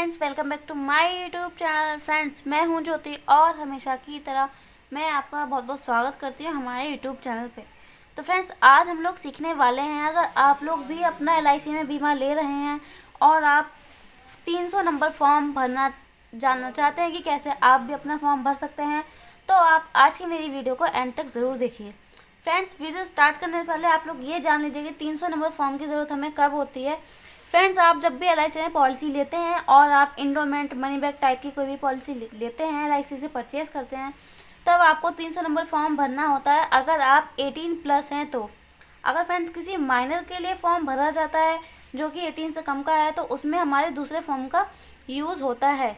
Friends, welcome back to my YouTube channel. Friends, मैं हूं ज्योति और हमेशा की तरह मैं आपका बहुत बहुत स्वागत करती हूं हमारे यूट्यूब चैनल पे। तो फ्रेंड्स, आज हम लोग सीखने वाले हैं, अगर आप लोग भी अपना एलआईसी में बीमा ले रहे हैं और आप 300 नंबर फॉर्म भरना जानना चाहते हैं कि कैसे आप भी अपना फॉर्म भर सकते हैं, तो आप आज की मेरी वीडियो को एंड तक ज़रूर देखिए। फ्रेंड्स, वीडियो स्टार्ट करने से पहले आप लोग ये जान लीजिए कि 300 नंबर फॉर्म की ज़रूरत हमें कब होती है। फ्रेंड्स, आप जब भी एलआईसी में पॉलिसी लेते हैं और आप इंडोमेंट मनी बैक टाइप की कोई भी पॉलिसी लेते हैं, एलआईसी से परचेज करते हैं, तब आपको 300 नंबर फॉर्म भरना होता है अगर आप 18+ हैं तो। अगर फ्रेंड्स किसी माइनर के लिए फॉर्म भरा जाता है जो कि 18 से कम का है, तो उसमें हमारे दूसरे फॉर्म का यूज़ होता है।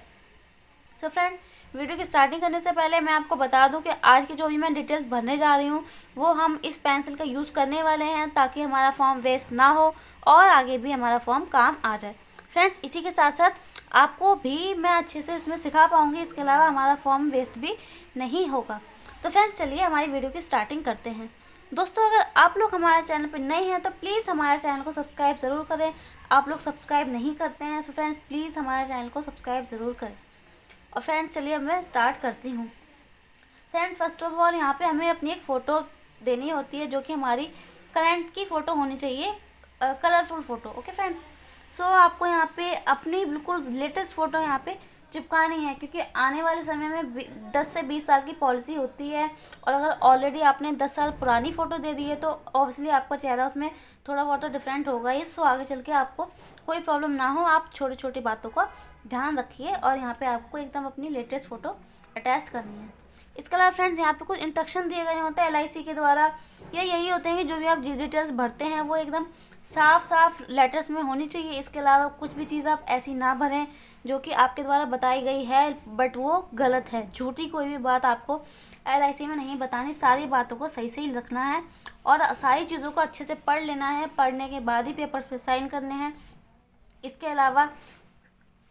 सो फ्रेंड्स, वीडियो की स्टार्टिंग करने से पहले मैं आपको बता दूं कि आज की जो भी मैं डिटेल्स भरने जा रही हूं वो हम इस पेंसिल का यूज़ करने वाले हैं ताकि हमारा फॉर्म वेस्ट ना हो और आगे भी हमारा फॉर्म काम आ जाए। फ्रेंड्स, इसी के साथ साथ आपको भी मैं अच्छे से इसमें सिखा पाऊँगी, इसके अलावा हमारा फॉर्म वेस्ट भी नहीं होगा। तो फ्रेंड्स, चलिए हमारी वीडियो की स्टार्टिंग करते हैं। दोस्तों, अगर आप लोग हमारे चैनल पर नए हैं तो प्लीज़ हमारे चैनल को सब्सक्राइब ज़रूर करें। आप लोग सब्सक्राइब नहीं करते हैं, सो फ्रेंड्स प्लीज़ हमारे चैनल को सब्सक्राइब ज़रूर करें। और फ्रेंड्स, चलिए अब मैं स्टार्ट करती हूँ। फ्रेंड्स, फर्स्ट ऑफ ऑल यहाँ पे हमें अपनी एक फ़ोटो देनी होती है जो कि हमारी करंट की फ़ोटो होनी चाहिए, कलरफुल फ़ोटो। ओके फ्रेंड्स, सो आपको यहाँ पे अपनी बिल्कुल लेटेस्ट फ़ोटो यहाँ पे चिपकानी है, क्योंकि आने वाले समय में 10 से 20 साल की पॉलिसी होती है और अगर ऑलरेडी आपने 10 साल पुरानी फ़ोटो दे दी है तो ऑब्वियसली आपका चेहरा उसमें थोड़ा बहुत तो डिफरेंट होगा ही। सो आगे चल के आपको कोई प्रॉब्लम ना हो, आप छोटी छोटी बातों का ध्यान रखिए और यहाँ पे आपको एकदम अपनी लेटेस्ट फ़ोटो अटैच करनी है। इसके अलावा फ्रेंड्स, यहाँ पे कुछ इंस्ट्रक्शन दिए गए होते हैं एलआईसी के द्वारा, या यही होते हैं कि जो भी आप डिटेल्स भरते हैं वो एकदम साफ साफ लेटर्स में होनी चाहिए। इसके अलावा कुछ भी चीज़ आप ऐसी ना भरें जो कि आपके द्वारा बताई गई है बट वो गलत है। झूठी कोई भी बात आपको एलआईसी में नहीं बतानी, सारी बातों को सही सही रखना है और सारी चीज़ों को अच्छे से पढ़ लेना है। पढ़ने के बाद ही पेपर्स पे साइन करने हैं। इसके अलावा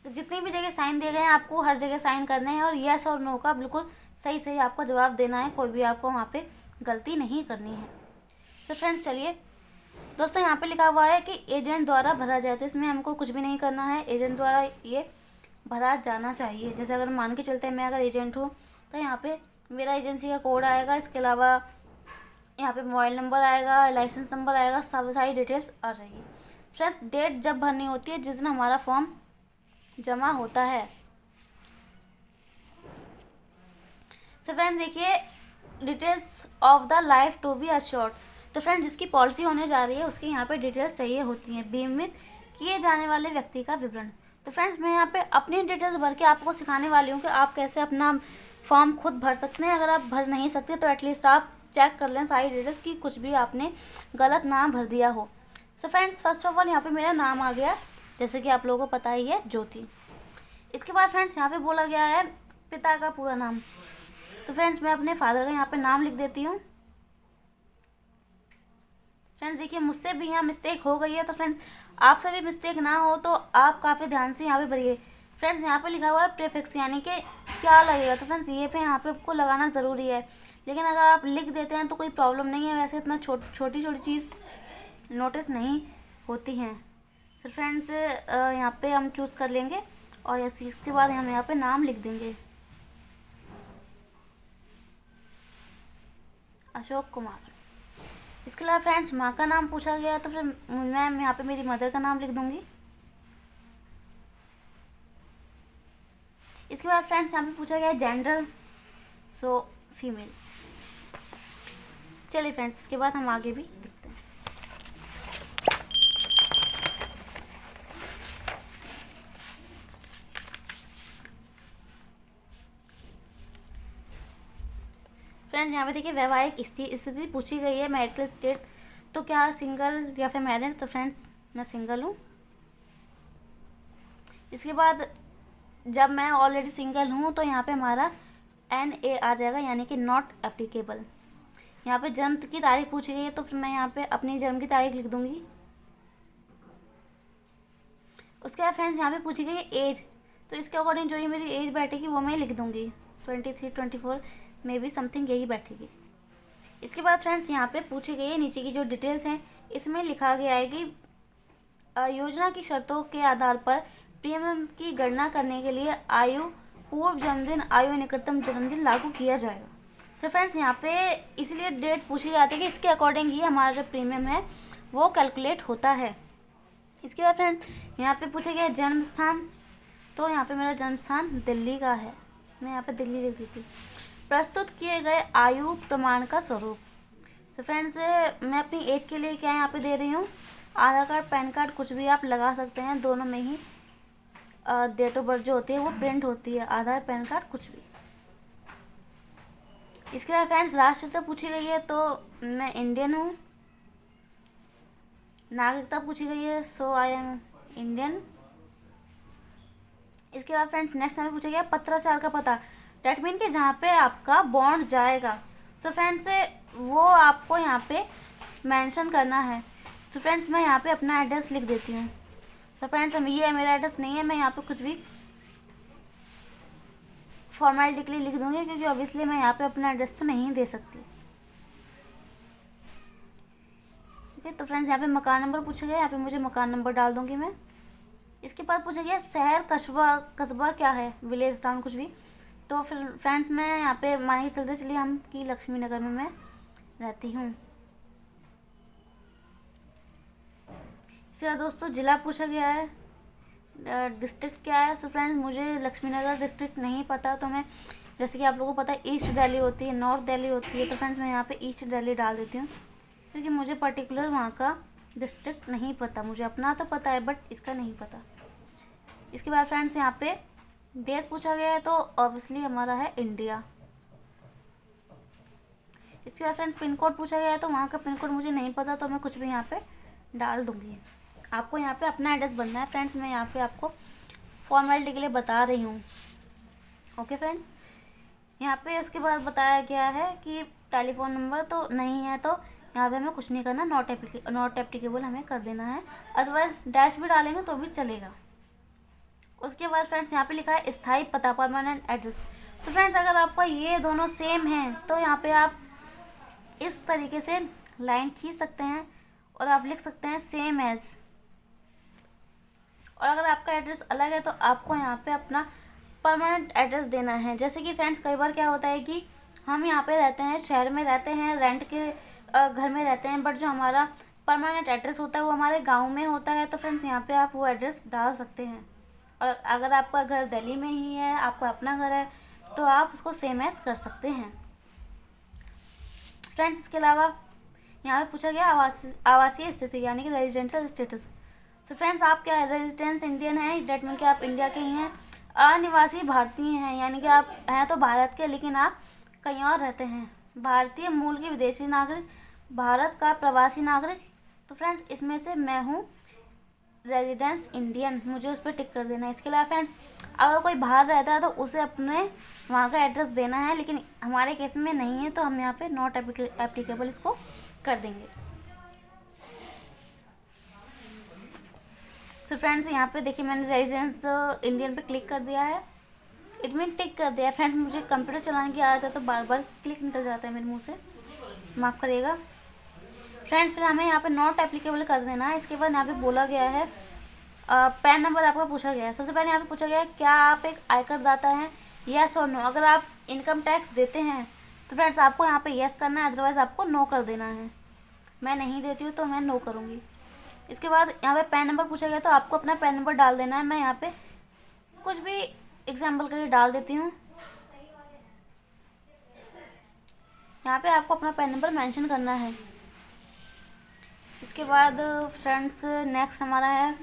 जितनी भी जगह साइन दिए गए हैं आपको हर जगह साइन करने हैं और येस और नो का बिल्कुल सही सही आपको जवाब देना है, कोई भी आपको वहाँ पे गलती नहीं करनी है। तो फ्रेंड्स, चलिए दोस्तों, यहाँ पे लिखा हुआ है कि एजेंट द्वारा भरा जाए, तो इसमें हमको कुछ भी नहीं करना है, एजेंट द्वारा ये भरा जाना चाहिए। जैसे अगर मान के चलते हैं मैं अगर एजेंट हूँ तो यहाँ पे मेरा एजेंसी का कोड आएगा, इसके अलावा यहाँ पे मोबाइल नंबर आएगा, लाइसेंस नंबर आएगा, सब सारी डिटेल्स आ जाएगी। फ्रेंड्स, डेट जब भरनी होती है जिस दिन हमारा फॉर्म जमा होता है। तो फ्रेंड्स देखिए, details of the life to be assured. तो फ्रेंड्स, जिसकी पॉलिसी होने जा रही है उसकी यहाँ पे डिटेल्स चाहिए होती हैं। बीमित किए जाने वाले व्यक्ति का विवरण। तो फ्रेंड्स, मैं यहाँ पे अपनी डिटेल्स भर के आपको सिखाने वाली हूँ कि आप कैसे अपना फॉर्म खुद भर सकते हैं। अगर आप भर नहीं सकते तो एटलीस्ट आप चेक कर लें सारी डिटेल्स कि कुछ भी आपने गलत नाम भर दिया हो। तो फ्रेंड्स, फर्स्ट ऑफ ऑल यहाँ पे मेरा नाम आ गया, जैसे कि आप लोगों को पता ही है, ज्योति। इसके बाद फ्रेंड्स यहाँ पे बोला गया है पिता का पूरा नाम। तो फ्रेंड्स, मैं अपने फादर का यहाँ पे नाम लिख देती हूँ। फ्रेंड्स देखिए, मुझसे भी यहाँ मिस्टेक हो गई है, तो फ्रेंड्स आपसे भी मिस्टेक ना हो तो आप काफ़ी ध्यान से यहाँ पे भरिए। फ्रेंड्स, यहाँ पे लिखा हुआ है प्रीफिक्स, यानी कि क्या लगेगा, तो फ्रेंड्स ये पे यहाँ पे आपको लगाना ज़रूरी है, लेकिन अगर आप लिख देते हैं तो कोई प्रॉब्लम नहीं है। वैसे इतना छोटी छोटी चीज़ नोटिस नहीं होती हैं। तो फ्रेंड्स यहाँ पे हम चूज़ कर लेंगे और इसके बाद हम यहाँ पे नाम लिख देंगे, अशोक कुमार। इसके अलावा फ्रेंड्स माँ का नाम पूछा गया, तो फिर मैं यहाँ पे मेरी मदर का नाम लिख दूँगी। इसके बाद फ्रेंड्स यहाँ पे पूछा गया जेंडर, सो फीमेल। चलिए फ्रेंड्स, इसके बाद हम आगे भी देखते हैं। फ्रेंड्स यहाँ पे देखिए वैवाहिक स्थिति पूछी गई है, मैरिटल स्टेट, तो क्या सिंगल या फिर मैरिड। तो फ्रेंड्स मैं सिंगल हूँ। इसके बाद जब मैं ऑलरेडी सिंगल हूँ तो यहाँ पे हमारा NA आ जाएगा, यानी कि नॉट एप्लीकेबल। यहाँ पे जन्म की तारीख पूछी गई है, तो फिर मैं यहाँ पे अपनी जन्म की तारीख लिख दूँगी। उसके बाद फ्रेंड्स यहाँ पे पूछी गई है एज, तो इसके अकॉर्डिंग जो ये मेरी एज बैठेगी वो मैं लिख दूँगी, 23 24 में भी समथिंग यही बैठेगी। इसके बाद फ्रेंड्स यहाँ पे पूछी गई है नीचे की जो डिटेल्स हैं, इसमें लिखा गया है कि योजना की शर्तों के आधार पर प्रीमियम की गणना करने के लिए आयु, पूर्व जन्मदिन, आयु, निकटतम जन्मदिन लागू किया जाएगा। तो फ्रेंड्स यहाँ पे इसलिए डेट पूछी जाती है कि इसके अकॉर्डिंग ही हमारा जो प्रीमियम है वो कैलकुलेट होता है। इसके बाद फ्रेंड्स यहाँ पे पूछा गया जन्म स्थान, तो यहाँ पे मेरा जन्म स्थान दिल्ली का है, मैं यहाँ पे दिल्ली लिख दी थी। प्रस्तुत किए गए आयु प्रमाण का स्वरूप, तो फ्रेंड्स मैं अपनी एज के लिए क्या यहाँ पे दे रही हूँ, आधार कार्ड, पैन कार्ड, कुछ भी आप लगा सकते हैं, दोनों में ही डेट ऑफ बर्थ जो होती है वो प्रिंट होती है, आधार, पैन कार्ड, कुछ भी। इसके बाद फ्रेंड्स राष्ट्रीयता पूछी गई है, तो मैं इंडियन हूँ। नागरिकता पूछी गई है, सो आई एम इंडियन। इसके बाद फ्रेंड्स नेक्स्ट हमें पूछा गया पत्राचार का पता, डेट मीन कि जहाँ पे आपका बॉन्ड जाएगा। सो फ्रेंड्स वो आपको यहाँ पे मेंशन करना है। तो फ्रेंड्स मैं यहाँ पे अपना एड्रेस लिख देती हूँ। तो फ्रेंड्स ये मेरा एड्रेस नहीं है, मैं यहाँ पे कुछ भी फॉर्मेलिटी के लिए लिख दूँगी, क्योंकि ऑब्वियसली मैं यहाँ पे अपना एड्रेस तो नहीं दे सकती। ठीक है, तो फ्रेंड्स यहाँ पे मकान नंबर पूछा गया, यहाँ पे मुझे मकान नंबर डाल दूँगी मैं। इसके बाद पूछा गया शहर, कस्बा क्या है, विलेज, टाउन, कुछ भी। तो फिर फ्रेंड्स मैं यहाँ पे मान के चलते चलिए हम कि लक्ष्मी नगर में मैं रहती हूँ। इसके बाद दोस्तों जिला पूछा गया है, डिस्ट्रिक्ट क्या है। सो फ्रेंड्स मुझे लक्ष्मी नगर डिस्ट्रिक्ट नहीं पता, तो मैं जैसे कि आप लोगों को पता है ईस्ट दिल्ली होती है, नॉर्थ दिल्ली होती है, तो फ्रेंड्स मैं यहाँ पे ईस्ट दिल्ली डाल देती हूँ, क्योंकि मुझे पर्टिकुलर वहाँ का डिस्ट्रिक्ट नहीं पता। मुझे अपना तो पता है बट इसका नहीं पता। इसके बाद फ्रेंड्स यहाँ पे देश पूछा गया है, तो ऑब्वियसली हमारा है इंडिया। इसके बाद फ्रेंड्स पिन कोड पूछा गया है, तो वहाँ का पिन कोड मुझे नहीं पता, तो मैं कुछ भी यहाँ पे डाल दूँगी। आपको यहाँ पे अपना एड्रेस बनना है फ्रेंड्स, मैं यहाँ पे आपको फॉर्मेलिटी के लिए बता रही हूँ। ओके फ्रेंड्स, यहाँ पे उसके बाद बताया गया है कि टेलीफोन नंबर तो नहीं है, तो यहाँ पे हमें कुछ नहीं करना, नॉट एप्लीकेबल हमें कर देना है, अदरवाइज डैश भी डालेंगे तो भी चलेगा। उसके बाद फ्रेंड्स यहाँ पे लिखा है स्थायी पता, परमानेंट एड्रेस। तो फ्रेंड्स अगर आपका ये दोनों सेम हैं, तो यहाँ पे आप इस तरीके से लाइन खींच सकते हैं और आप लिख सकते हैं सेम एज। और अगर आपका एड्रेस अलग है, तो आपको यहाँ पे अपना परमानेंट एड्रेस देना है। जैसे कि फ्रेंड्स कई बार क्या होता है कि हम यहाँ पे रहते हैं, शहर में रहते हैं, रेंट के घर में रहते हैं, बट जो हमारा परमानेंट एड्रेस होता है वो हमारे गांव में होता है। तो फ्रेंड्स यहाँ पे आप वो एड्रेस डाल सकते हैं। और अगर आपका घर दिल्ली में ही है, आपका अपना घर है, तो आप उसको सेम एज कर सकते हैं। फ्रेंड्स इसके अलावा यहाँ पे पूछा गया आवासीय स्थिति यानी कि रेजिडेंशियल स्टेटस। तो फ्रेंड्स आप क्या है, रेजिडेंस इंडियन है, डेट मीन कि आप इंडिया के ही हैं। अनिवासी भारतीय हैं, यानी कि आप हैं तो भारत के लेकिन आप कहीं और रहते हैं। भारतीय मूल के विदेशी नागरिक, भारत का प्रवासी नागरिक। तो फ्रेंड्स इसमें से मैं हूँ रेजिडेंस इंडियन, मुझे उस पर टिक कर देना है। इसके अलावा फ्रेंड्स अगर कोई बाहर रहता है तो उसे अपने वहाँ का एड्रेस देना है, लेकिन हमारे केस में नहीं है, तो हम यहाँ पे नॉट एप्लीकेबल इसको कर देंगे। तो फ्रेंड्स यहाँ पे देखिए मैंने रेजिडेंस इंडियन पे क्लिक कर दिया है, इट मीन टिक कर दिया है। फ्रेंड्स मुझे कंप्यूटर चलाने की आदत है, तो बार बार क्लिक निकल जाता है मेरे मुंह से, माफ़ करिएगा। फ्रेंड्स फिर हमें यहाँ पे नॉट एप्लीकेबल कर देना है। इसके बाद यहाँ पे बोला गया है पैन नंबर आपका पूछा गया है। सबसे पहले यहाँ पे पूछा गया है क्या आप एक आयकर दाता हैं, यस और नो। अगर आप इनकम टैक्स देते हैं तो फ्रेंड्स आपको यहाँ पे यस करना है, अदरवाइज़ आपको नो कर देना है। मैं नहीं देती हूँ तो मैं नो करूँगी। इसके बाद यहाँ पे पैन नंबर पूछा गया, तो आपको अपना पैन नंबर डाल देना है। मैं यहाँ पे कुछ भी एग्जाम्पल के लिए डाल देती हूँ। यहाँ पे आपको अपना पैन नंबर मेंशन करना है। इसके बाद फ्रेंड्स नेक्स्ट हमारा है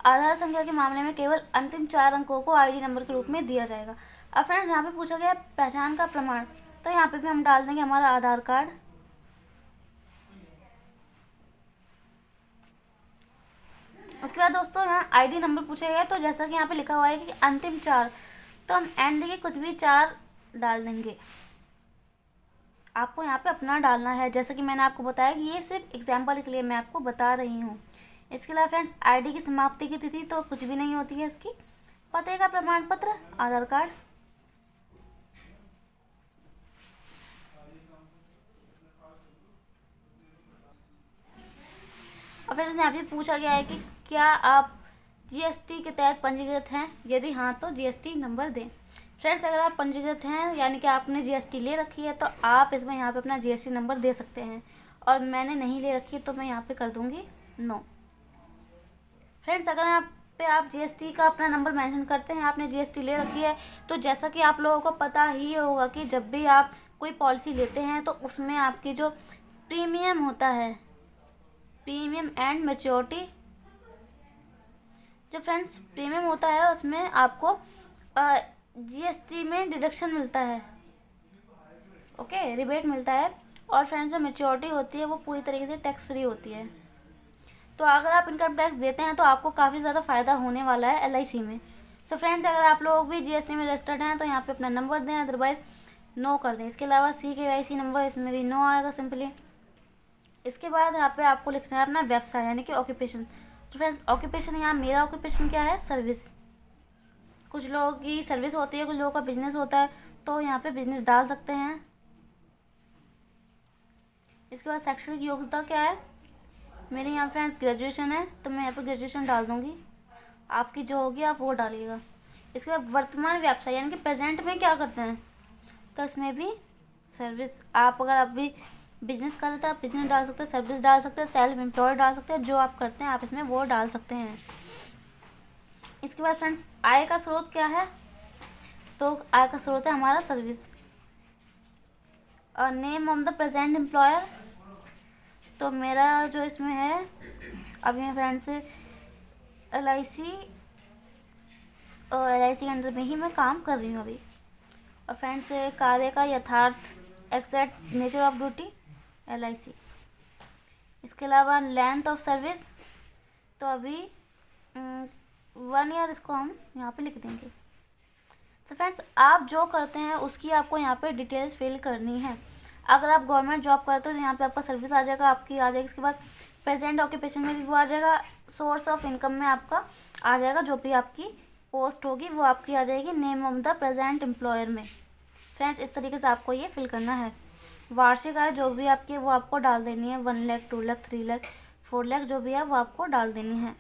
आधार संख्या के मामले में केवल अंतिम 4 अंकों को आईडी नंबर के रूप में दिया जाएगा। अब फ्रेंड्स यहाँ पे पूछा गया पहचान का प्रमाण, तो यहाँ पे भी हम डाल देंगे हमारा आधार कार्ड। उसके बाद दोस्तों यहाँ आईडी नंबर पूछा गया, तो जैसा कि यहाँ पे लिखा हुआ है कि अंतिम 4, तो हम एंड के कुछ भी 4 डाल देंगे। आपको यहाँ पे अपना डालना है, जैसा कि मैंने आपको बताया कि ये सिर्फ एग्जाम्पल के लिए मैं आपको बता रही हूँ। इसके अलावा फ्रेंड्स आईडी की समाप्ति की तिथि तो कुछ भी नहीं होती है इसकी। पते का प्रमाण पत्र, आधार कार्ड। और फ्रेंड्स यहाँ पे पूछा गया है कि क्या आप जीएसटी के तहत पंजीकृत हैं? यदि हाँ तो जीएसटी नंबर दें। फ्रेंड्स, अगर आप पंजीकृत हैं यानी कि आपने जीएसटी ले रखी है तो आप इसमें यहाँ पे अपना जीएसटी नंबर दे सकते हैं, और मैंने नहीं ले रखी तो मैं यहाँ पे कर दूँगी नो। फ्रेंड्स, अगर यहाँ पे आप जीएसटी का अपना नंबर मेंशन करते हैं, आपने जीएसटी ले रखी है, तो जैसा कि आप लोगों को पता ही होगा कि जब भी आप कोई पॉलिसी लेते हैं तो उसमें आपकी जो प्रीमियम होता है, प्रीमियम एंड मैच्योरिटी, जो फ्रेंड्स प्रीमियम होता है उसमें आपको जीएसटी में डिडक्शन मिलता है, ओके, रिबेट मिलता है। और फ्रेंड्स, जो मैच्योरिटी होती है वो पूरी तरीके से टैक्स फ्री होती है। तो अगर आप इनकम टैक्स देते हैं तो आपको काफ़ी ज़्यादा फ़ायदा होने वाला है एलआईसी में। सो फ्रेंड्स, अगर आप लोग भी जीएसटी में रजिस्टर्ड हैं तो यहाँ पे अपना नंबर दें, अदरवाइज़ नो कर दें। इसके अलावा CKYC नंबर, इसमें भी नो आएगा सिंपली। इसके बाद यहाँ पे आपको लिखना है अपना व्यवसाय यानी कि ऑक्यूपेशन। तो फ्रेंड्स, ऑक्यूपेशन यहाँ मेरा ऑक्यूपेशन क्या है? सर्विस। कुछ लोगों की सर्विस होती है, कुछ लोगों का बिजनेस होता है, तो यहाँ पे बिजनेस डाल सकते हैं। इसके बाद शैक्षणिक योग्यता क्या है? मेरे यहाँ फ्रेंड्स ग्रेजुएशन है, तो मैं यहाँ पे ग्रेजुएशन डाल दूँगी। आपकी जो होगी आप वो डालिएगा। इसके बाद वर्तमान व्यवसाय यानी कि प्रेजेंट में क्या करते हैं, तो इसमें भी सर्विस। आप अगर अभी बिजनेस कर रहे थे आप बिजनेस डाल सकते हैं, सर्विस डाल सकते हैं, सेल्फ एम्प्लॉयड डाल सकते हैं, जो आप करते हैं आप इसमें वो डाल सकते हैं। इसके बाद फ्रेंड्स, आय का स्रोत क्या है? तो आय का स्रोत है हमारा सर्विस। और name of the present employer, तो मेरा जो इसमें है अभी मैं फ्रेंड्स LIC के अंडर में ही मैं काम कर रही हूँ अभी। और फ्रेंड्स, कार्य का यथार्थ exact nature of duty LIC। इसके अलावा लेंथ ऑफ सर्विस, तो अभी 1 ईयर इसको हम यहाँ पे लिख देंगे। तो फ्रेंड्स, आप जो करते हैं उसकी आपको यहाँ पे डिटेल्स फिल करनी है। अगर आप गवर्नमेंट जॉब करते हो तो यहाँ पे आपका सर्विस आ जाएगा, आपकी आ जाएगी। इसके बाद प्रेजेंट ऑक्यूपेशन में भी वो आ जाएगा, सोर्स ऑफ इनकम में आपका आ जाएगा, जो भी आपकी पोस्ट होगी वो आपकी आ जाएगी name of the present employer में। फ्रेंड्स, इस तरीके से आपको ये फिल करना है। वार्षिक आय जो भी आपकी है वो आपको डाल देनी है, 1 लाख, 2 लाख, 3 लाख, 4 लाख जो भी है वो आपको डाल देनी है।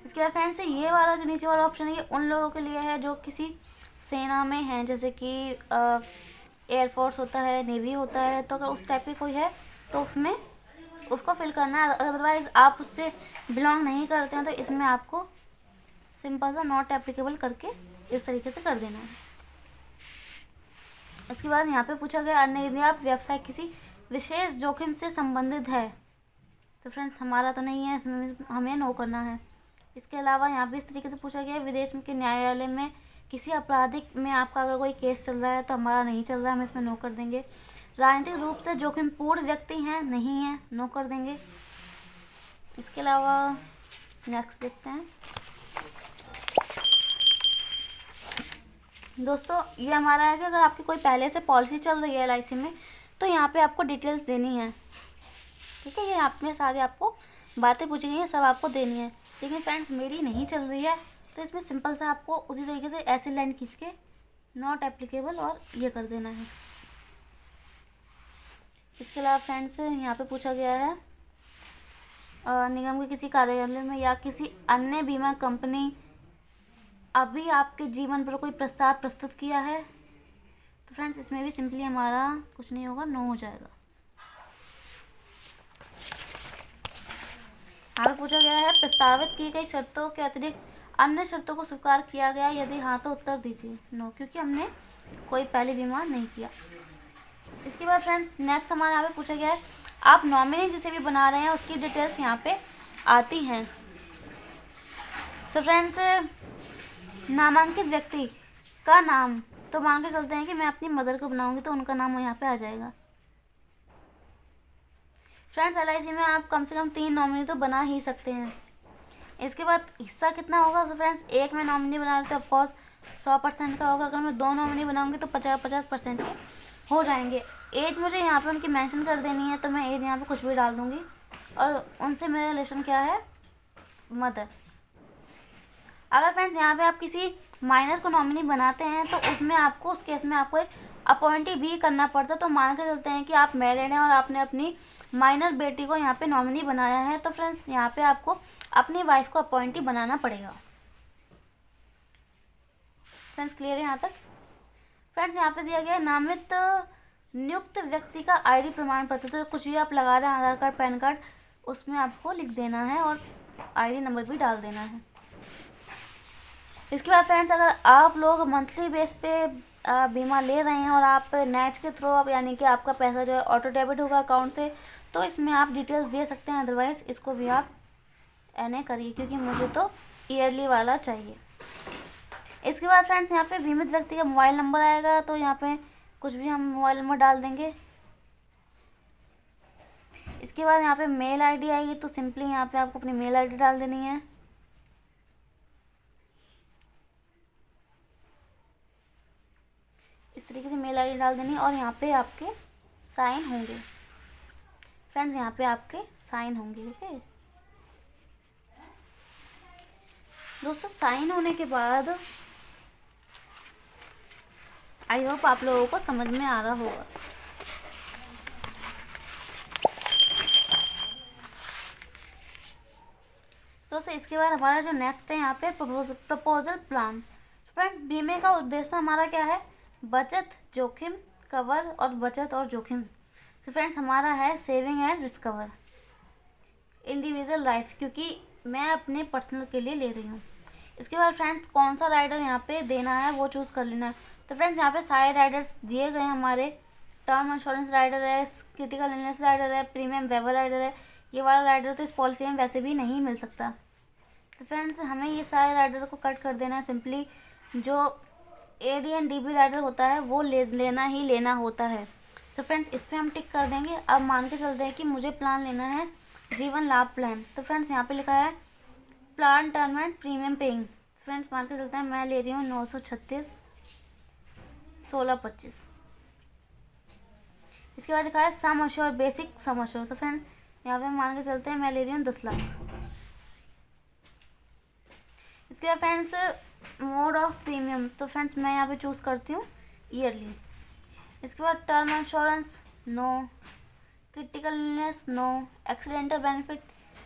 इसके बाद फ्रेंड्स, ये वाला जो नीचे वाला ऑप्शन है ये उन लोगों के लिए है जो किसी सेना में हैं, जैसे कि एयरफोर्स होता है, नेवी होता है, तो अगर उस टाइप की कोई है तो उसमें उसको फिल करना है। अदरवाइज़ आप उससे बिलोंग नहीं करते हैं तो इसमें आपको सिंपल सा नॉट एप्लीकेबल करके इस तरीके से कर देना है। इसके बाद यहाँ पे पूछा गया अन्य यदि आप व्यवसाय किसी विशेष जोखिम से संबंधित है, तो फ्रेंड्स हमारा तो नहीं है, इसमें हमें नो करना है। इसके अलावा यहाँ पे इस तरीके से पूछा गया है विदेश के न्यायालय में किसी आपराधिक में आपका अगर कोई केस चल रहा है, तो हमारा नहीं चल रहा है, हम इसमें नो कर देंगे। राजनीतिक रूप से जोखिमपूर्ण व्यक्ति हैं, नहीं है, नो कर देंगे। इसके अलावा नेक्स्ट देखते हैं दोस्तों, ये हमारा है कि अगर आपकी कोई पहले से पॉलिसी चल रही है LIC में तो यहाँ पे आपको डिटेल्स देनी है, ठीक है। ये आप में सारी आपको बातें पूछी गई हैं, सब आपको देनी है। लेकिन फ्रेंड्स, मेरी नहीं चल रही है तो इसमें सिंपल सा आपको उसी तरीके से ऐसी लाइन खींच के नॉट एप्लीकेबल और ये कर देना है। इसके अलावा फ्रेंड्स, यहाँ पे पूछा गया है निगम के किसी कार्यालय में या किसी अन्य बीमा कंपनी अभी आपके जीवन पर कोई प्रस्ताव प्रस्तुत किया है, तो फ्रेंड्स इसमें भी सिंपली हमारा कुछ नहीं होगा, नो हो जाएगा। यहाँ पे पूछा गया है प्रस्तावित की गई शर्तों के अतिरिक्त अन्य शर्तों को स्वीकार किया गया, यदि हाँ तो उत्तर दीजिए नो, क्योंकि हमने कोई पहले बीमा नहीं किया। इसके बाद फ्रेंड्स, नेक्स्ट हमारे यहाँ पे पूछा गया है आप नॉमिनी जिसे भी बना रहे हैं उसकी डिटेल्स यहाँ पे आती हैं। सो फ्रेंड्स, नामांकित व्यक्ति का नाम, तो मान के चलते हैं कि मैं अपनी मदर को बनाऊंगी तो उनका नाम यहाँ पे आ जाएगा। फ्रेंड्स, LIC में आप कम से कम 3 नॉमिनी तो बना ही सकते हैं। इसके बाद हिस्सा कितना होगा, तो फ्रेंड्स एक मैं नॉमिनी बना रही तो ऑफकोर्स 100% का होगा। अगर मैं 2 नॉमिनी बनाऊंगी तो 50% के हो जाएंगे। एज मुझे यहाँ पे उनकी मेंशन कर देनी है, तो मैं एज यहाँ पे कुछ भी डाल दूँगी। और उनसे मेरा रिलेशन क्या है, मदर। अगर फ्रेंड्स यहाँ पे आप किसी माइनर को नॉमिनी बनाते हैं तो उसमें आपको उस केस में आपको एक अपॉइंटी भी करना पड़ता। तो मान के चलते हैं कि आप मैरिड हैं और आपने अपनी माइनर बेटी को यहाँ पे नॉमिनी बनाया है, तो फ्रेंड्स यहाँ पे आपको अपनी वाइफ को अपॉइंटी बनाना पड़ेगा। फ्रेंड्स क्लियर है यहाँ तक? फ्रेंड्स यहाँ पे दिया गया है नामित नियुक्त व्यक्ति का आईडी प्रमाण पत्र। तो कुछ भी आप लगा रहे हैं, आधार कार्ड, पैन कार्ड, उसमें आपको लिख देना है और आईडी नंबर भी डाल देना है। इसके बाद फ्रेंड्स अगर आप लोग मंथली बेस पे बीमा ले रहे हैं और आप नेट के थ्रू, आप यानी कि आपका पैसा जो है ऑटो डेबिट होगा अकाउंट से, तो इसमें आप डिटेल्स दे सकते हैं। अदरवाइज़ इसको भी आप एनए करिए, क्योंकि मुझे तो ईयरली वाला चाहिए। इसके बाद फ्रेंड्स यहाँ पे बीमित व्यक्ति का मोबाइल नंबर आएगा, तो यहाँ पे कुछ भी हम मोबाइल नंबर डाल देंगे। इसके बाद यहाँ पे मेल आईडी आएगी, तो सिंपली यहाँ पे आपको अपनी मेल आईडी डाल देनी है। इस तरीके से मेल आईडी डाल देनी है और यहाँ पे आपके साइन होंगे। फ्रेंड्स यहाँ पे आपके साइन होंगे, ओके दोस्तों। साइन होने के बाद आई होप आप लोगों को समझ में आ रहा होगा। दोस्तों इसके बाद हमारा जो नेक्स्ट है यहाँ पे प्रपोजल प्लान। फ्रेंड्स बीमे का उद्देश्य हमारा क्या है? बचत, जोखिम कवर और बचत और जोखिम। तो फ्रेंड्स हमारा है saving and risk cover, individual life, क्योंकि मैं अपने पर्सनल के लिए ले रही हूँ। इसके बाद फ्रेंड्स कौन सा राइडर यहाँ पे देना है वो चूज़ कर लेना है। तो फ्रेंड्स यहाँ पे सारे राइडर्स दिए गए हैं हमारे। टर्म इंश्योरेंस राइडर है, क्रिटिकल इलनेस राइडर है, प्रीमियम वेवर राइडर है। ये वाला राइडर तो इस पॉलिसी में वैसे भी नहीं मिल सकता। तो फ्रेंड्स हमें ये सारे राइडर को कट कर देना है। सिंपली जो एडी एंड डीबी राइडर होता है वो लेना ही लेना होता है। तो फ्रेंड्स इस पर हम टिक कर देंगे। अब मान के चलते हैं कि मुझे प्लान लेना है जीवन लाभ प्लान। तो फ्रेंड्स यहाँ पे लिखा है plan term and premium paying. Friends मान के चलते हैं मैं ले रही हूँ 936 1625। इसके बाद लिखा है सम अश्योर बेसिक सम अश्योर। तो फ्रेंड्स यहाँ पे मान के चलते हैं मैं ले रही हूँ 10 लाख। इसके बाद फ्रेंड्स मोड ऑफ प्रीमियम। तो फ्रेंड्स मैं यहाँ पे चूज़ करती हूँ ईयरली। इसके बाद term insurance no, critical illness no, accidental benefit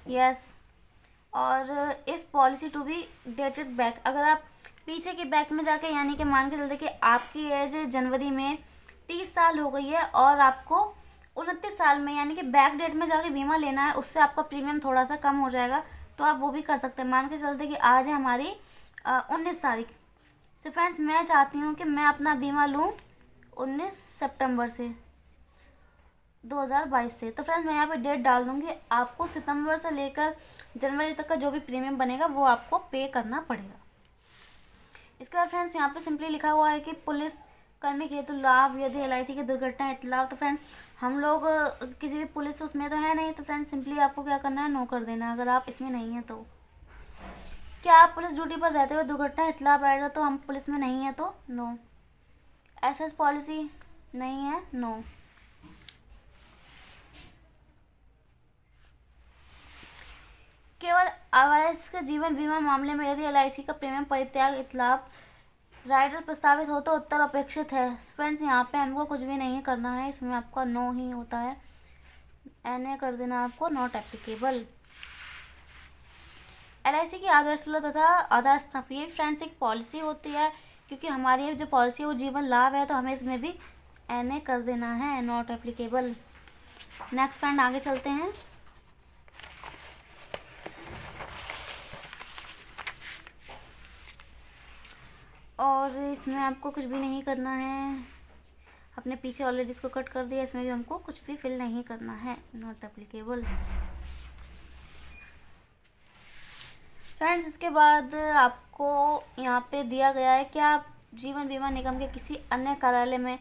yes, और if policy to be dated back. अगर आप पीछे के बैक में जाके, यानी कि मान के चलते कि आपकी एज जनवरी में 30 साल हो गई है और आपको 29 साल में यानी कि बैक डेट में जाके बीमा लेना है, उससे आपका प्रीमियम थोड़ा सा कम हो जाएगा, तो आप वो भी कर सकते हैं। मान के चलते कि आज है हमारी 19 तारीख। तो फ्रेंड्स मैं चाहती हूँ कि मैं अपना बीमा लूँ 19 सितंबर से 2022 से। तो फ्रेंड्स मैं यहाँ पे डेट डाल दूँगी। आपको सितंबर से लेकर जनवरी तक का जो भी प्रीमियम बनेगा वो आपको पे करना पड़ेगा। इसके बाद फ्रेंड्स यहाँ पे सिंपली लिखा हुआ है कि पुलिस कर्मी हेतु लाभ यदि एलआईसी की दुर्घटना हेतु लाभ। तो फ्रेंड्स हम लोग किसी भी पुलिस उसमें तो है नहीं, तो फ्रेंड्स सिंपली आपको क्या करना है, नो कर देना है अगर आप इसमें नहीं है तो। क्या आप पुलिस ड्यूटी पर रहते हुए दुर्घटना हेतु लाभ राइडर, तो हम पुलिस में नहीं है तो नो। एसएस पॉलिसी नहीं है, नो। केवल आवश्यक जीवन बीमा मामले में यदि एलआईसी का प्रीमियम परित्याग इतलाभ राइडर प्रस्तावित हो तो उत्तर अपेक्षित है। फ्रेंड्स यहाँ पे हमको कुछ भी नहीं करना है, इसमें आपका नो ही होता है, एनए कर देना आपको, नॉट एप्लीकेबल। एलआईसी की आधारशिला तथा आधार स्थापना फ्रेंड्स एक पॉलिसी होती है, क्योंकि हमारी जो पॉलिसी है वो जीवन लाभ है, तो हमें इसमें भी एनए कर देना है, नॉट एप्लीकेबल। नेक्स्ट फ्रेंड आगे चलते हैं। और इसमें आपको कुछ भी नहीं करना है, अपने पीछे ऑलरेडी इसको कट कर दिया, इसमें भी हमको कुछ भी फिल नहीं करना है, नॉट एप्लीकेबल। फ्रेंड्स इसके बाद आपको यहाँ पे दिया गया है कि आप जीवन बीमा निगम के किसी अन्य कार्यालय में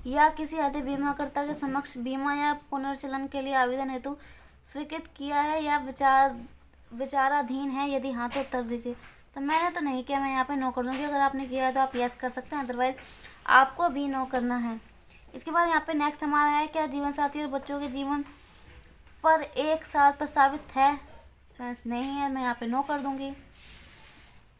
या किसी अन्य बीमाकर्ता के समक्ष बीमा या पुनर्चलन के लिए आवेदन हेतु स्वीकृत किया है या विचाराधीन है, यदि हाँ तो उत्तर दीजिए। तो मैंने तो नहीं किया, मैं यहाँ पे नो कर दूँगी। अगर आपने किया है तो आप यस कर सकते हैं, अदरवाइज आपको भी नो करना है। इसके बाद यहाँ पे नेक्स्ट हमारा है क्या जीवन साथी और बच्चों के जीवन पर एक साथ प्रस्तावित है। फ्रेंड्स नहीं है, मैं यहाँ पे नो कर दूँगी।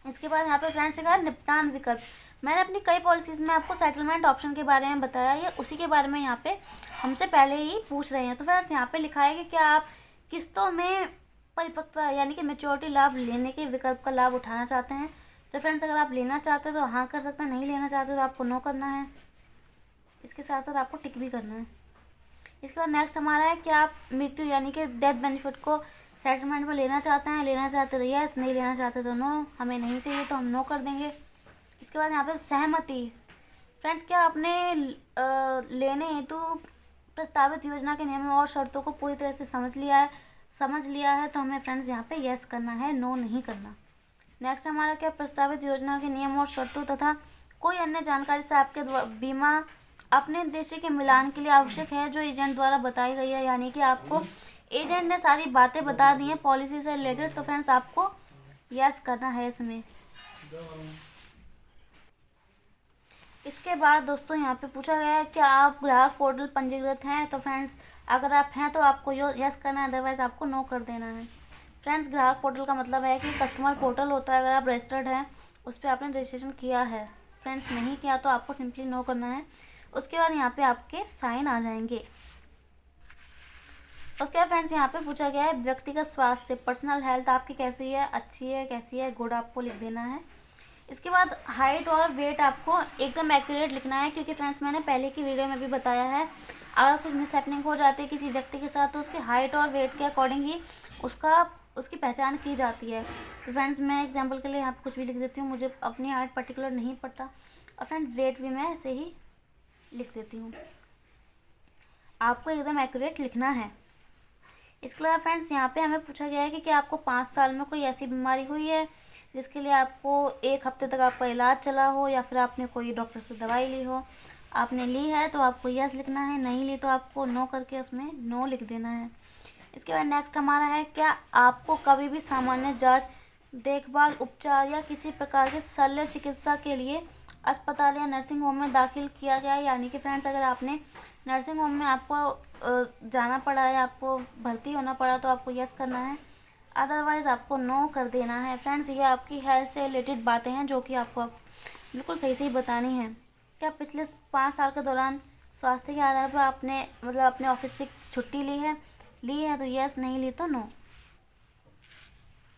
इसके बाद यहाँ पे फ्रेंड्स का निपटान विकल्प। मैंने अपनी कई पॉलिसीज़ में आपको सेटलमेंट ऑप्शन के बारे में बताया, या उसी के बारे में यहाँ पे हमसे पहले ही पूछ रहे हैं। तो फ्रेंड्स यहाँ पे लिखा है कि क्या आप किस्तों में परिपक्वता यानी कि मैच्योरिटी लाभ लेने के विकल्प का लाभ उठाना चाहते हैं। तो फ्रेंड्स अगर आप लेना चाहते हो तो हाँ कर सकते हैं, नहीं लेना चाहते तो आपको नो करना है। इसके साथ साथ आपको टिक भी करना है। इसके बाद नेक्स्ट हमारा है कि आप मृत्यु यानी कि डेथ बेनिफिट को सेटलमेंट में लेना चाहते हैं। लेना चाहते तो यस, नहीं लेना चाहते तो नो। हमें नहीं चाहिए तो हम नो कर देंगे। इसके बाद यहाँ पे सहमति। फ्रेंड्स क्या आपने लेने हेतु प्रस्तावित योजना के नियमों और शर्तों को पूरी तरह से समझ लिया है तो हमें फ्रेंड्स यहाँ पे यस करना है, नो नहीं करना। नेक्स्ट हमारा क्या प्रस्तावित योजना के नियम और शर्तों तथा कोई अन्य जानकारी से आपके बीमा अपने उद्देश्य के मिलान के लिए आवश्यक है जो एजेंट द्वारा बताई गई है। यानी कि आपको एजेंट ने सारी बातें बता दी हैं पॉलिसी से रिलेटेड, तो फ्रेंड्स आपको यस करना है इसमें। इसके बाद दोस्तों यहाँ पे पूछा गया है कि आप ग्राहक पोर्टल पंजीकृत हैं। तो फ्रेंड्स अगर आप हैं तो आपको यस करना है, अदरवाइज आपको नो कर देना है। फ्रेंड्स ग्राहक पोर्टल का मतलब है कि कस्टमर पोर्टल होता है, अगर आप रजिस्टर्ड हैं उस पर आपने रजिस्ट्रेशन किया है। फ्रेंड्स नहीं किया तो आपको सिंपली नो करना है। उसके बाद यहाँ पे आपके साइन आ जाएंगे। उसके बाद फ्रेंड्स यहाँ पे पूछा गया है व्यक्तिगत स्वास्थ्य, पर्सनल हेल्थ आपकी कैसी है, अच्छी है, कैसी है, गुड आपको लिख देना है। इसके बाद हाइट और वेट आपको एकदम एक्यूरेट लिखना है, क्योंकि फ्रेंड्स मैंने पहले की वीडियो में भी बताया है अगर कुछ मिसहैपनिंग हो जाती है किसी व्यक्ति के साथ तो उसकी हाइट और वेट के अकॉर्डिंग ही उसकी पहचान की जाती है। तो फ्रेंड्स मैं एग्जांपल के लिए यहाँ पे कुछ भी लिख देती हूँ, मुझे अपनी हाइट पर्टिकुलर नहीं पता, और फ्रेंड्स वेट भी मैं ऐसे ही लिख देती हूँ। आपको एकदम एक्यूरेट लिखना है। इसके अलावा फ्रेंड्स यहाँ पे हमें पूछा गया है कि क्या आपको 5 साल में कोई ऐसी बीमारी हुई है जिसके लिए आपको 1 हफ्ते तक आपका इलाज चला हो, या फिर आपने कोई डॉक्टर से दवाई ली हो। आपने ली है तो आपको यस लिखना है, नहीं ली तो आपको नो करके उसमें नो लिख देना है। इसके बाद नेक्स्ट हमारा है क्या आपको कभी भी सामान्य जांच, देखभाल, उपचार या किसी प्रकार के शल्य चिकित्सा के लिए अस्पताल या नर्सिंग होम में दाखिल किया गया है। यानी कि फ्रेंड्स अगर आपने नर्सिंग होम में आपको जाना पड़ा है, आपको भर्ती होना पड़ा तो आपको यस करना है, अदरवाइज़ आपको नो कर देना है। फ्रेंड्स ये आपकी हेल्थ से रिलेटेड बातें हैं जो कि आपको बिल्कुल सही सही बतानी है। क्या पिछले 5 साल के दौरान स्वास्थ्य के आधार पर आपने अपने ऑफिस से छुट्टी ली है तो यस, नहीं ली तो नो।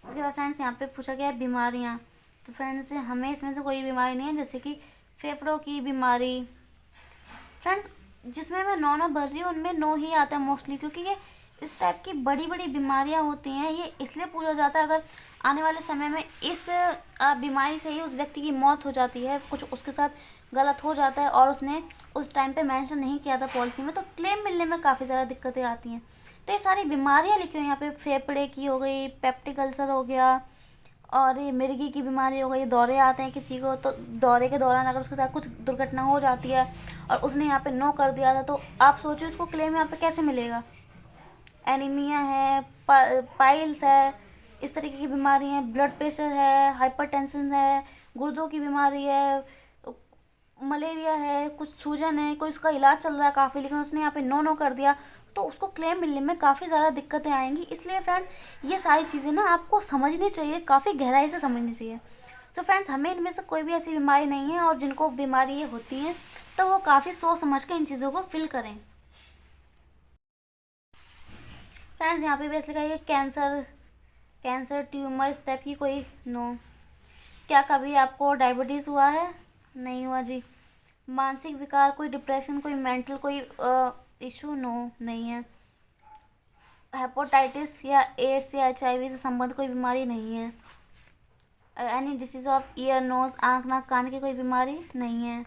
उसके बाद फ्रेंड्स यहाँ पे पूछा गया है बीमारियाँ। तो फ्रेंड्स हमें इसमें से कोई बीमारी नहीं है, जैसे कि फेफड़ों की बीमारी। फ्रेंड्स जिसमें मैं नो भर रही हूँ उनमें नो ही आता है मोस्टली, क्योंकि ये इस टाइप की बड़ी बड़ी बीमारियाँ होती हैं। ये इसलिए पूछा जाता है अगर आने वाले समय में इस बीमारी से ही उस व्यक्ति की मौत हो जाती है, कुछ उसके साथ गलत हो जाता है और उसने उस टाइम पे मेंशन नहीं किया था पॉलिसी में, तो क्लेम मिलने में काफ़ी ज़्यादा दिक्कतें आती हैं। तो ये सारी बीमारियाँ लिखी हुई यहाँ पे, फेफड़े की हो गई, पेप्टिक अल्सर हो गया, और ये मिर्गी की बीमारी हो गई। दौरे आते हैं किसी को, तो दौरे के दौरान अगर उसके साथ कुछ दुर्घटना हो जाती है और उसने यहाँ पे नो कर दिया था, तो आप सोचिए उसको क्लेम यहाँ पे कैसे मिलेगा। एनीमिया है, पाइल्स है, इस तरीके की बीमारी है, ब्लड प्रेशर है, हाइपरटेंशन है, गुर्दों की बीमारी है, मलेरिया है, कुछ सूजन है, कोई उसका इलाज चल रहा है काफ़ी, लेकिन उसने यहाँ पे नो कर दिया तो उसको क्लेम मिलने में काफ़ी ज़्यादा दिक्कतें आएंगी। इसलिए फ्रेंड्स ये सारी चीज़ें ना आपको समझनी चाहिए, काफ़ी गहराई से समझनी चाहिए। सो फ्रेंड्स हमें इनमें से कोई भी ऐसी बीमारी नहीं है, और जिनको बीमारी ये होती है तो वो काफ़ी सोच समझ के इन चीज़ों को फिल करें। फ्रेंड्स यहाँ पे बेस लिखा है कैंसर, ट्यूमर, इस टाइप की कोई नो। क्या कभी आपको डायबिटीज़ हुआ है? नहीं हुआ जी। मानसिक विकार, कोई डिप्रेशन, कोई मेंटल कोई इशू? नो, नहीं है। हेपेटाइटिस या एड्स या HIV से संबंधित कोई बीमारी? नहीं है। Any disease of ear, nose, आँख, नाक, कान की कोई बीमारी? नहीं है।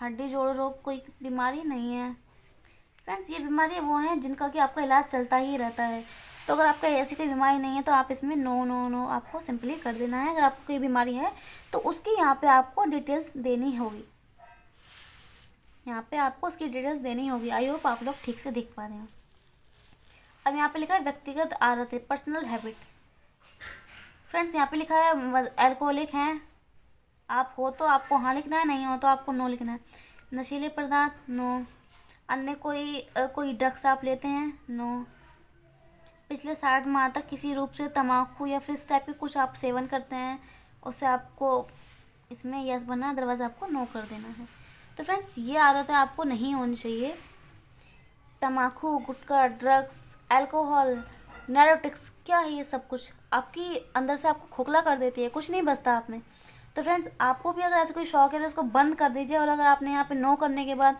हड्डी जोड़ रोग कोई बीमारी? नहीं है। फ्रेंड्स ये बीमारी वो हैं जिनका कि आपका इलाज चलता ही रहता है। तो अगर आपका ऐसी कोई बीमारी नहीं है तो आप इसमें नो नो नो आपको सिंपली कर देना है। अगर आपको कोई बीमारी है तो उसकी यहाँ पे आपको डिटेल्स देनी होगी, यहाँ पे आपको उसकी डिटेल्स देनी होगी। आई होप आप लोग ठीक से देख पा रहे हैं। अब यहाँ पे लिखा है व्यक्तिगत आदतें, पर्सनल हैबिट। फ्रेंड्स यहाँ पे लिखा है अल्कोहलिक हैं आप हो तो आपको हाँ लिखना है, नहीं हो तो आपको नो लिखना है। नशीले पदार्थ? नो। अन्य कोई ड्रग्स आप लेते हैं? नो। पिछले 60 माह तक किसी रूप से तम्बाकू या फिर इस टाइप के कुछ आप सेवन करते हैं, उससे आपको इसमें यस भरना है, अदरवाइज़ आपको नो कर देना है। तो फ्रेंड्स ये आदतें आपको नहीं होनी चाहिए। तम्बाकू, गुटखा, ड्रग्स, अल्कोहल, नैरोटिक्स, क्या है ये सब कुछ, आपकी अंदर से आपको खोखला कर देती है, कुछ नहीं बचता आप में। तो फ्रेंड्स आपको भी अगर ऐसा कोई शौक है तो उसको बंद कर दीजिए। और अगर आपने यहाँ पे नो करने के बाद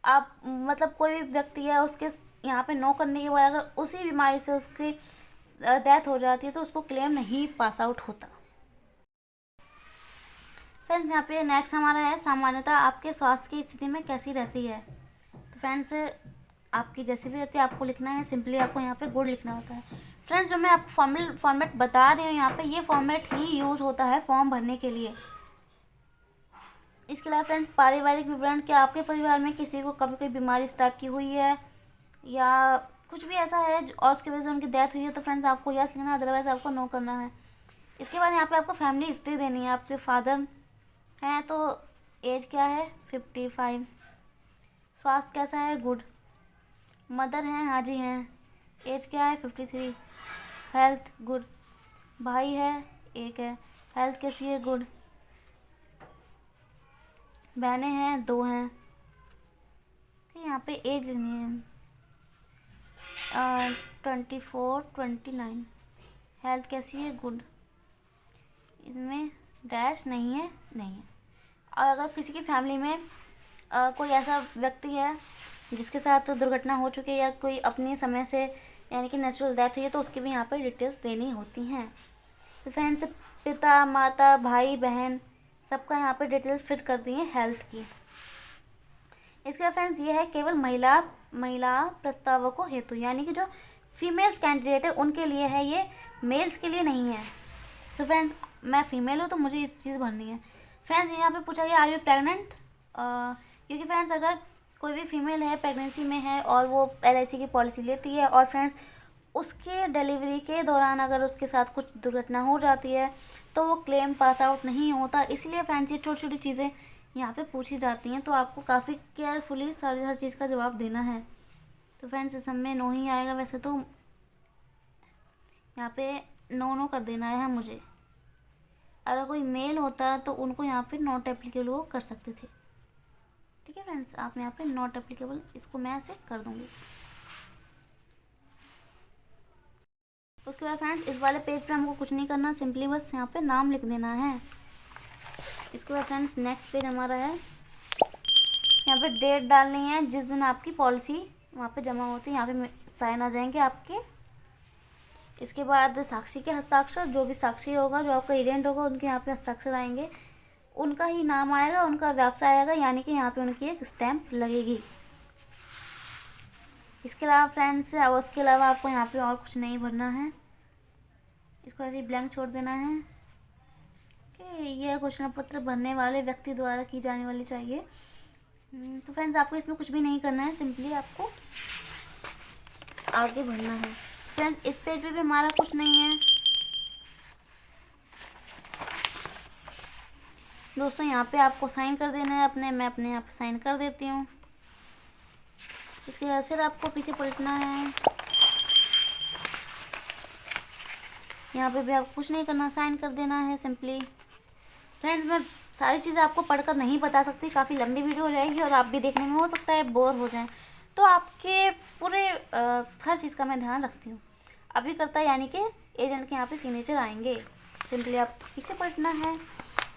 आप मतलब कोई भी व्यक्ति है उसके यहाँ पे नो करने के बाद अगर उसी बीमारी से उसकी डेथ हो जाती है तो उसको क्लेम नहीं पास आउट होता। फ्रेंड्स यहाँ पे नेक्स्ट हमारा है सामान्यतः आपके स्वास्थ्य की स्थिति में कैसी रहती है। तो फ्रेंड्स आपकी जैसी भी रहती है आपको लिखना है, सिंपली आपको यहाँ पे गुड लिखना होता है। फ्रेंड्स जो मैं आपको फॉर्मेट बता रही हूँ यहाँ पे, ये फॉर्मेट ही यूज़ होता है फॉर्म भरने के लिए। इसके अलावा फ्रेंड्स पारिवारिक विवरण, क्या आपके परिवार में किसी को कभी कोई बीमारी इस टाइप की हुई है या कुछ भी ऐसा है और उसकी वजह से उनकी डेथ हुई है, तो फ्रेंड्स आपको यस लिखना है, अदरवाइज़ आपको नो करना है। इसके बाद यहाँ पे आपको फैमिली हिस्ट्री देनी है। आपके फादर हैं तो एज क्या है 55, स्वास्थ्य कैसा है गुड, मदर हैं हाँ जी हैं, एज क्या है 53, हेल्थ गुड, भाई है एक है, हेल्थ कैसी है गुड, बहनें हैं 2 हैं। यहाँ पे एज लेनी है 24 29, हेल्थ कैसी है गुड, इसमें डैश नहीं है नहीं है। और अगर किसी की फैमिली में कोई ऐसा व्यक्ति है जिसके साथ तो दुर्घटना हो चुकी है या कोई अपने समय से यानी कि नेचुरल डेथ हुई है तो उसकी भी यहाँ पे डिटेल्स देनी होती हैं। तो फ्रेंड्स पिता माता भाई बहन सबका यहाँ पे डिटेल्स फिट कर दी है हेल्थ की। इसके बाद फ्रेंड्स ये है केवल महिला प्रस्तावकों हेतु, यानी कि जो फीमेल्स कैंडिडेट है उनके लिए है, ये मेल्स के लिए नहीं है। तो फ्रेंड्स मैं फीमेल हूँ तो मुझे इस चीज़ भरनी है। फ्रेंड्स यहाँ पे पूछा गया आर यू प्रेग्नेंट, क्योंकि फ्रेंड्स अगर कोई भी फीमेल है प्रेगनेंसी में है और वो LIC की पॉलिसी लेती है और फ्रेंड्स उसके डिलीवरी के दौरान अगर उसके साथ कुछ दुर्घटना हो जाती है तो वो क्लेम पास आउट नहीं होता। इसलिए फ्रेंड्स ये छोटी छोटी चीज़ें यहाँ पे पूछी जाती हैं, तो आपको काफ़ी केयरफुली हर चीज़ का जवाब देना है। तो फ्रेंड्स इस समय नो ही आएगा, वैसे तो यहाँ पे नो कर देना है मुझे। अगर कोई मेल होता तो उनको यहाँ पे नॉट एप्लीकेबल वो कर सकते थे। ठीक है फ्रेंड्स, आप यहाँ पे नॉट एप्लीकेबल इसको मैं ऐसे कर दूँगी। उसके बाद फ्रेंड्स इस वाले पेज पे हमको कुछ नहीं करना, सिंपली बस यहाँ पे नाम लिख देना है। इसके बाद फ्रेंड्स नेक्स्ट पेज हमारा है, यहाँ पे डेट डालनी है जिस दिन आपकी पॉलिसी वहाँ पे जमा होती है, यहाँ पे साइन आ जाएंगे आपके। इसके बाद साक्षी के हस्ताक्षर, जो भी साक्षी होगा जो आपका एजेंट होगा उनके यहाँ पे हस्ताक्षर आएंगे, उनका ही नाम आएगा, उनका व्यवसाय आएगा, यानी कि यहाँ पे उनकी एक स्टैम्प लगेगी। इसके अलावा फ्रेंड्स उसके अलावा आपको यहाँ पे और कुछ नहीं भरना है, इसको ऐसे ब्लैंक छोड़ देना है कि यह घोषणा पत्र भरने वाले व्यक्ति द्वारा की जाने वाली चाहिए। तो फ्रेंड्स आपको इसमें कुछ भी नहीं करना है, सिंपली आपको आगे बढ़ना है। फ्रेंड्स इस पेज पे भी हमारा कुछ नहीं है दोस्तों, यहाँ पे आपको साइन कर देना है अपने, मैं अपने यहाँ पे साइन कर देती हूँ। इसके बाद फिर आपको पीछे पलटना है, यहाँ पे भी आपको कुछ नहीं करना, साइन कर देना है सिंपली। फ्रेंड्स मैं सारी चीज़ें आपको पढ़कर नहीं बता सकती, काफ़ी लंबी वीडियो हो जाएगी और आप भी देखने में हो सकता है बोर हो जाएं, तो आपके पूरे हर चीज़ का मैं ध्यान रखती हूँ। अभी करता है यानी कि एजेंट के यहाँ पे सिग्नेचर आएंगे, सिंपली आप पीछे पलटना है।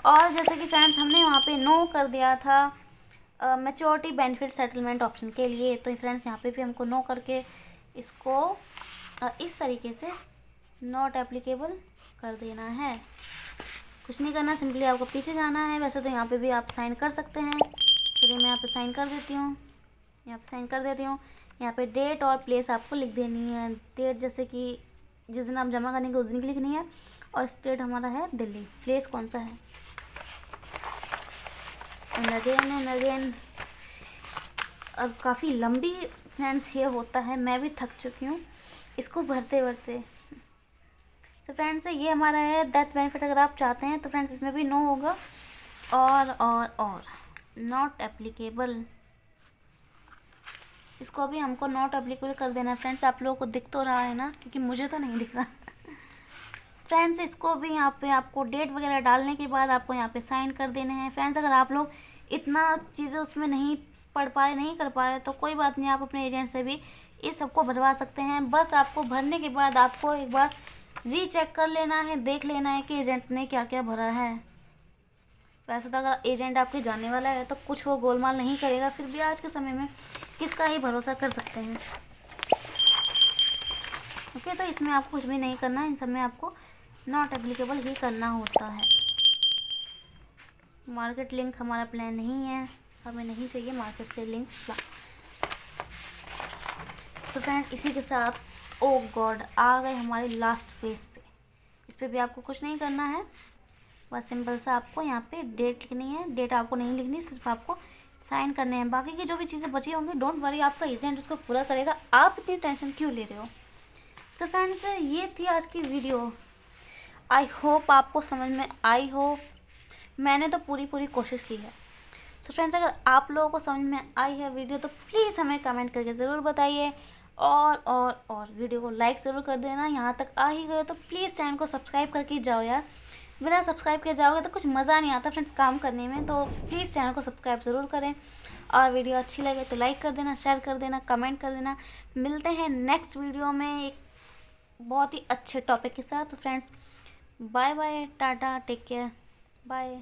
और जैसे कि फ्रेंड्स हमने वहाँ पे नो कर दिया था मैच्योरिटी बेनिफिट सेटलमेंट ऑप्शन के लिए, तो फ्रेंड्स यहाँ पे भी हमको नो करके इसको इस तरीके से नॉट एप्लीकेबल कर देना है। कुछ नहीं करना, सिंपली आपको पीछे जाना है। वैसे तो यहाँ पे भी आप साइन कर सकते हैं, चलिए मैं यहाँ पे साइन कर देती हूँ, यहाँ पे साइन कर देती हूँ। यहाँ पे डेट और प्लेस आपको लिख देनी है, डेट जैसे कि जिस दिन आप जमा करेंगे उस दिन की लिखनी है, और स्टेट हमारा है दिल्ली, प्लेस कौन सा है, एंड अगेन। अब काफ़ी लंबी फ्रेंड्स ये होता है, मैं भी थक चुकी हूँ इसको भरते भरते। तो फ्रेंड्स ये हमारा है डेथ बेनिफिट, अगर आप चाहते हैं तो फ्रेंड्स इसमें भी नो होगा और नॉट एप्लीकेबल, इसको भी हमको नॉट एप्लीकेबल कर देना है। फ्रेंड्स आप लोगों को दिख तो रहा है ना, क्योंकि मुझे तो नहीं दिख रहा फ्रेंड्स इसको भी यहाँ पे आपको डेट वगैरह डालने के बाद आपको यहाँ पे साइन कर देने हैं। फ्रेंड्स अगर आप लोग इतना चीज़ें उसमें नहीं पढ़ पा रहे, नहीं कर पा रहे, तो कोई बात नहीं, आप अपने एजेंट से भी इस सबको भरवा सकते हैं। बस आपको भरने के बाद आपको एक बार रीचेक कर लेना है, देख लेना है कि एजेंट ने क्या क्या भरा है। वैसे तो अगर एजेंट आपके जाने वाला है तो कुछ वो गोलमाल नहीं करेगा, फिर भी आज के समय में किसका ही भरोसा कर सकते हैं। ओके, तो इसमें आपको कुछ भी नहीं करना है, इन सब में आपको नॉट एप्लीकेबल ही करना होता है। मार्केट लिंक हमारा प्लान नहीं है, हमें नहीं चाहिए मार्केट से लिंक। तो फ्रेंड इसी के साथ ओ गॉड आ गए हमारे लास्ट पेज पे। इस पर भी आपको कुछ नहीं करना है, बस सिंपल सा आपको यहाँ पे डेट लिखनी है। डेट आपको नहीं लिखनी, सिर्फ आपको साइन करने हैं। बाकी की जो भी चीज़ें बची होंगी डोंट वरी, आपका एजेंट उसको पूरा करेगा, आप इतनी टेंशन क्यों ले रहे हो। सो फ्रेंड्स ये थी आज की वीडियो। आई होप आपको समझ में आई हो, मैंने तो पूरी कोशिश की है। सो फ्रेंड्स अगर आप लोगों को समझ में आई है वीडियो तो प्लीज़ हमें कमेंट करके ज़रूर बताइए, और वीडियो को लाइक ज़रूर कर देना। यहाँ तक आ ही गए तो प्लीज़ चैनल को सब्सक्राइब करके जाओ यार, बिना सब्सक्राइब किए जाओगे तो कुछ मज़ा नहीं आता फ्रेंड्स काम करने में। तो प्लीज़ चैनल को सब्सक्राइब ज़रूर करें, और वीडियो अच्छी लगे तो लाइक कर देना, शेयर कर देना, कमेंट कर देना। मिलते हैं नेक्स्ट वीडियो में एक बहुत ही अच्छे टॉपिक के साथ। तो friends bye bye, tata, take care, bye.